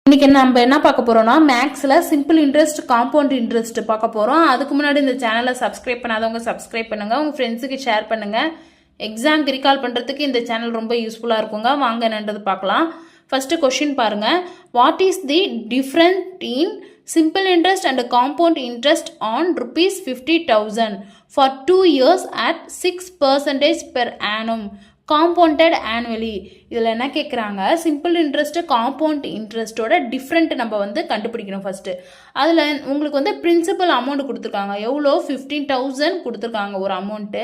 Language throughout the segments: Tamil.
இன்னைக்கு நம்ம என்ன பார்க்க போறோம்னா மேக்ஸ்ல சிம்பிள் இன்ட்ரெஸ்ட் காம்பவுண்ட் இன்ட்ரெஸ்ட் பார்க்க போறோம். அதுக்கு முன்னாடி இந்த சேனலை சப்ஸ்கிரைப் பண்ணாதவங்க சப்ஸ்கிரைப் பண்ணுங்க, உங்க ஃப்ரெண்ட்ஸுக்கு ஷேர் பண்ணுங்க. எக்ஸாம்க்கு ரீகால் பண்றதுக்கு இந்த சேனல் ரொம்ப யூஸ்ஃபுல்லா இருக்குங்க. வாங்க என்னன்றது பார்க்கலாம். ஃபர்ஸ்ட் கொஸ்டின் பாருங்க. What is the difference in simple interest and compound interest on rupees 50,000 for 2 years at 6% per annum compounded annually? இதில் என்ன கேட்குறாங்க, சிம்பிள் இன்ட்ரெஸ்ட் காம்பவுண்ட் இன்ட்ரெஸ்ட்டோட டிஃப்ரெண்ட் நம்ம கண்டுபிடிக்கணும். ஃபர்ஸ்ட்டு அதில் உங்களுக்கு பிரின்சிபல் அமௌண்ட் கொடுத்துருக்காங்க. எவ்வளோ? 15,000 கொடுத்துருக்காங்க ஒரு அமௌண்ட்டு.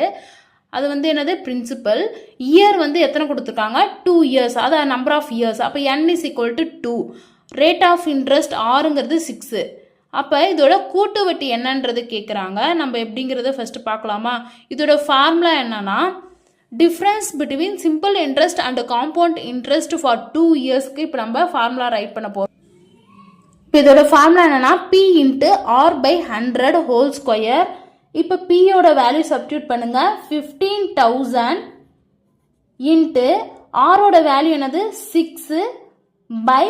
அது என்னது? பிரின்சிபல். இயர் எத்தனை கொடுத்துருக்காங்க? 2 years. அதான் நம்பர் ஆஃப் இயர்ஸ். அப்போ n is equal to 2. Rate of interest ஆறுங்கிறது 6. அப்போ இதோட கூட்டு வட்டி என்னன்றது கேட்குறாங்க. நம்ம எப்படிங்கிறத ஃபர்ஸ்ட் பார்க்கலாமா? இதோட ஃபார்முலா என்னன்னா, difference between simple interest and compound interest for 2 இயர்ஸ்க்கு இப்போ நம்ம ஃபார்முலா ரைட் பண்ண போகிறோம். இப்போ இதோட ஃபார்முலா என்னன்னா, P into R by 100 whole square. இப்போ பியோட வேல்யூ சப்ஸ்டியூட் பண்ணுங்க. 15,000 இன்ட்டு ஆரோட வேல்யூ என்னது? 6 பை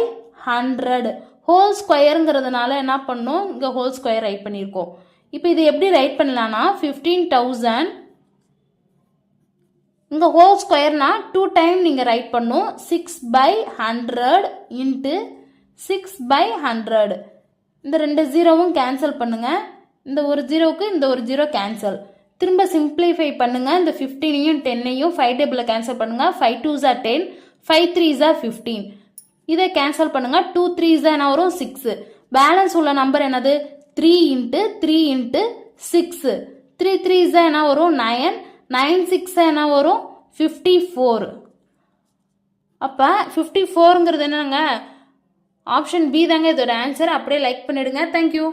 100 ஹோல் ஸ்கொயருங்கிறதுனால என்ன பண்ணும், இங்கே ஹோல் ஸ்கொயர் ரைட் பண்ணியிருக்கோம். இப்போ இது எப்படி ரைட் பண்ணலாம்னா, 15,000 இங்கே ஹோல் ஸ்கொயர்னா 2 டைம் நீங்கள் ரைட் பண்ணும். 6 பை 100 இன்ட்டு 6 பை 100. இந்த 2 ஜீரோவும் கேன்சல் பண்ணுங்க. இந்த ஒரு ஜீரோவுக்கு இந்த ஒரு ஜீரோ கேன்சல். திரும்ப சிம்பிளிஃபை பண்ணுங்க. இந்த 15ஐயும் 10ஐயும் 5 டேபிளில் கேன்சல் பண்ணுங்க. 5 2s are 10, 5 3s are 15. இதை கேன்சல் பண்ணுங்க. 2 3s என்ன வரும்? 6. பேலன்ஸ் உள்ள நம்பர் என்னது? 3 இன்ட்டு 3 இன்ட்டு 6. 3 3s என்ன வரும்? 9. 9 6 என்ன வரும்? 54. அப்போ 54ங்கிறது என்னங்க? ஆப்ஷன் பி தாங்க இதோட ஆன்சர். அப்படியே லைக் பண்ணிடுங்க. தேங்க்யூ.